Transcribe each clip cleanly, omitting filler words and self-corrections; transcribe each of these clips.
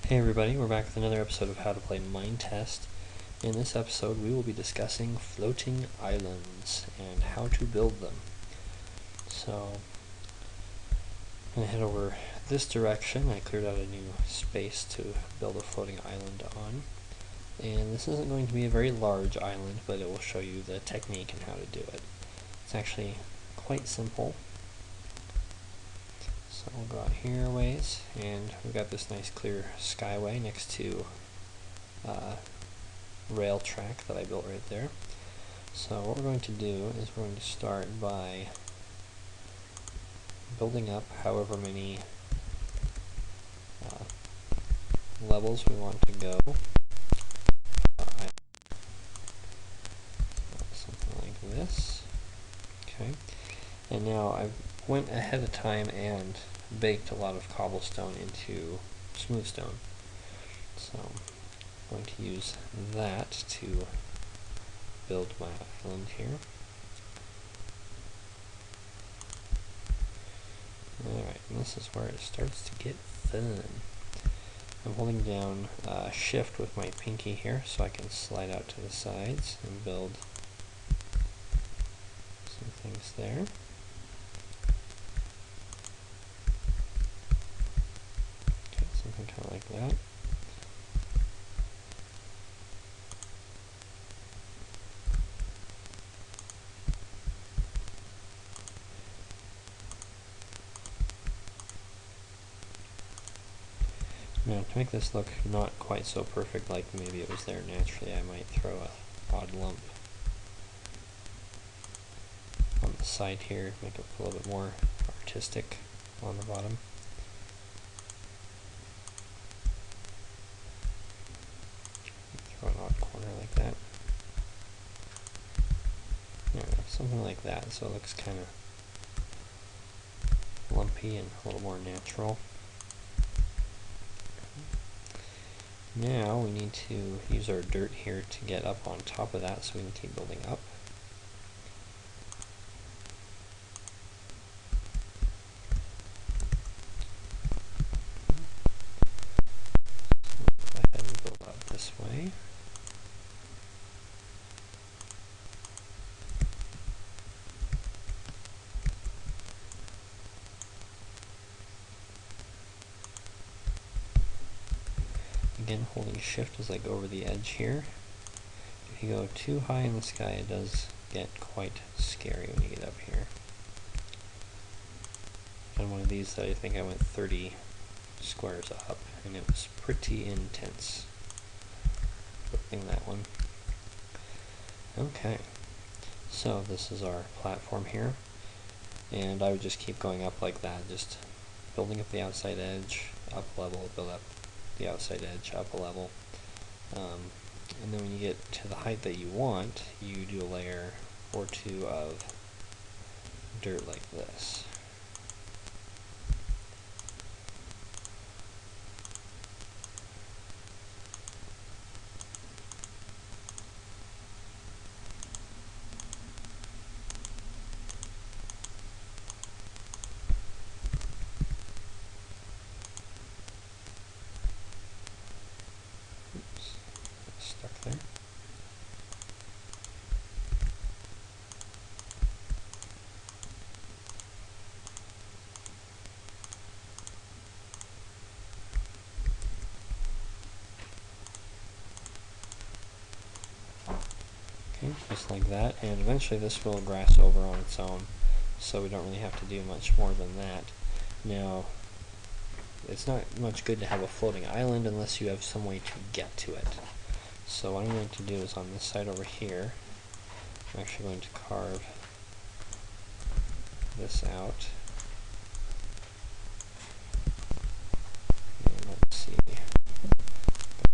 Hey everybody, we're back with another episode of How to Play Minetest. In this episode we will be discussing floating islands and how to build them. So I'm going to head over this direction. I cleared out a new space to build a floating island on. And this isn't going to be a very large island, but it will show you the technique and how to do it. It's actually quite simple. So we'll go out here a ways, and we've got this nice clear skyway next to rail track that I built right there. So what we're going to do is we're going to start by building up however many levels we want to go. Something like this. Okay. And now I went ahead of time and baked a lot of cobblestone into smooth stone. So I'm going to use that to build my island here. Alright, and this is where it starts to get fun. I'm holding down shift with my pinky here so I can slide out to the sides and build some things there. Okay, something kind of like that. Now, to make this look not quite so perfect like maybe it was there naturally, I might throw a odd lump on the side here, make it a little bit more artistic on the bottom. Throw an odd corner like that. There we go, something like that, so it looks kind of lumpy and a little more natural. Now we need to use our dirt here to get up on top of that so we can keep building up. So go ahead and build up this way. Again, holding shift as I go over the edge here. If you go too high in the sky, it does get quite scary when you get up here. On one of these that I think I went 30 squares up, and it was pretty intense building that one. Okay, so this is our platform here, and I would just keep going up like that, just building up the outside edge, up a level, build up the outside edge, up a level, and then when you get to the height that you want, you do a layer or two of dirt like this. Stuck there. Okay, just like that, and eventually this will grass over on its own, so we don't really have to do much more than that. Now, it's not much good to have a floating island unless you have some way to get to it. So what I'm going to do is on this side over here, I'm actually going to carve this out. And let's see,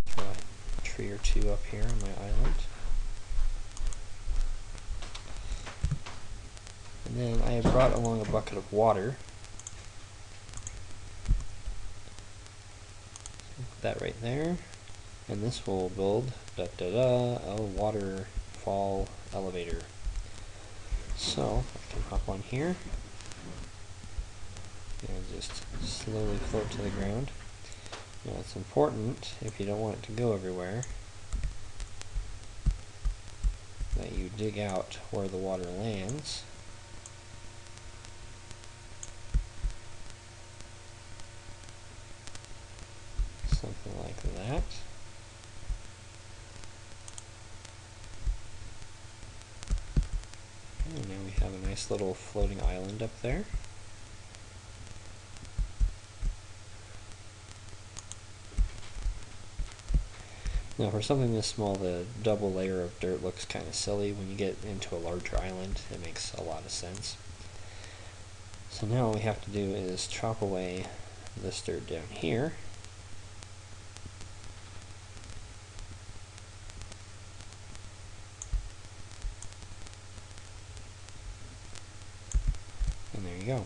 throw a tree or two up here on my island. And then I have brought along a bucket of water. Put that right there. And this will build a waterfall elevator. So I can hop on here and just slowly float to the ground. Now it's important, if you don't want it to go everywhere, that you dig out where the water lands. Something like that. And now we have a nice little floating island up there. Now for something this small, the double layer of dirt looks kind of silly. When you get into a larger island, it makes a lot of sense. So now what we have to do is chop away this dirt down here. And there you go.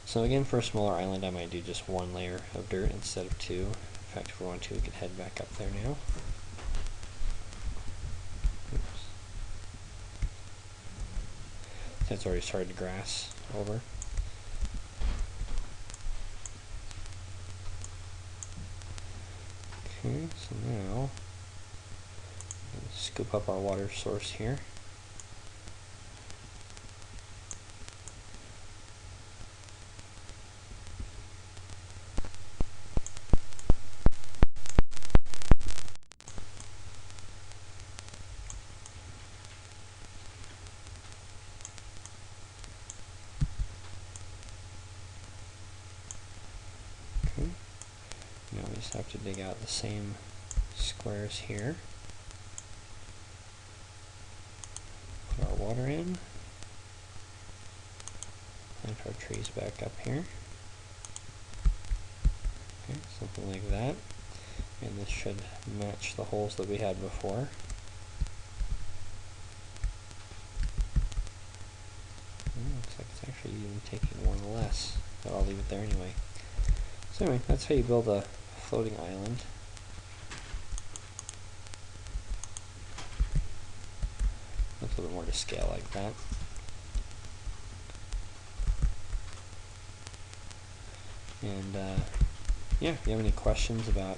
So again, for a smaller island, I might do just one layer of dirt instead of two. In fact, if we want to, we could head back up there now. Oops. That's already started to grass over. Okay, so now let's scoop up our water source here. Okay. Now we just have to dig out the same squares here. Put our water in. Plant our trees back up here. Okay, something like that. And this should match the holes that we had before. Looks like it's actually even taking one less, but I'll leave it there anyway. So anyway, that's how you build a floating island. Looks a little bit more to scale like that. And yeah, if you have any questions about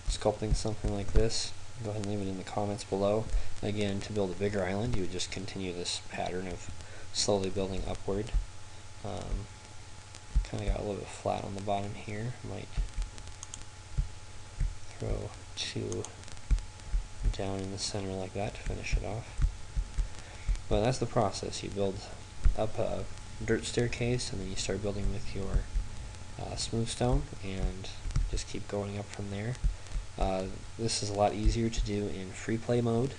sculpting something like this, go ahead and leave it in the comments below. Again, to build a bigger island, you would just continue this pattern of slowly building upward. Kind of got a little bit flat on the bottom here. Might throw two down in the center like that to finish it off. But that's the process. You build up a dirt staircase, and then you start building with your smooth stone, and just keep going up from there. This is a lot easier to do in free play mode.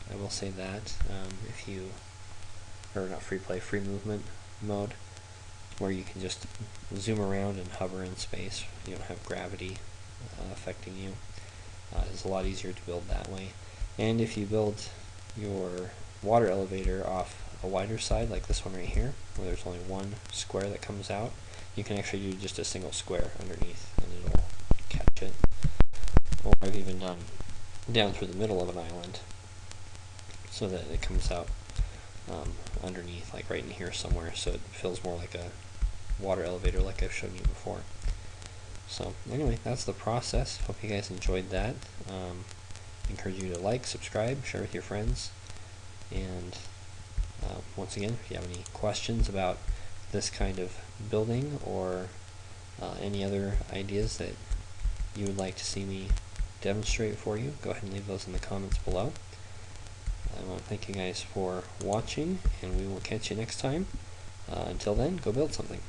I will say that. If you, or not free play, free movement mode, where you can just zoom around and hover in space. You don't have gravity affecting you. It's a lot easier to build that way. And if you build your water elevator off a wider side, like this one right here, where there's only one square that comes out, you can actually do just a single square underneath and it'll catch it. Or I've even done down through the middle of an island so that it comes out underneath, like right in here somewhere, so it feels more like a water elevator like I've shown you before. So anyway, that's the process. Hope you guys enjoyed that. Encourage you to like, subscribe, share with your friends, and once again, if you have any questions about this kind of building or any other ideas that you would like to see me demonstrate for you, go ahead and leave those in the comments below. I want to thank you guys for watching, and we will catch you next time. Until then, go build something.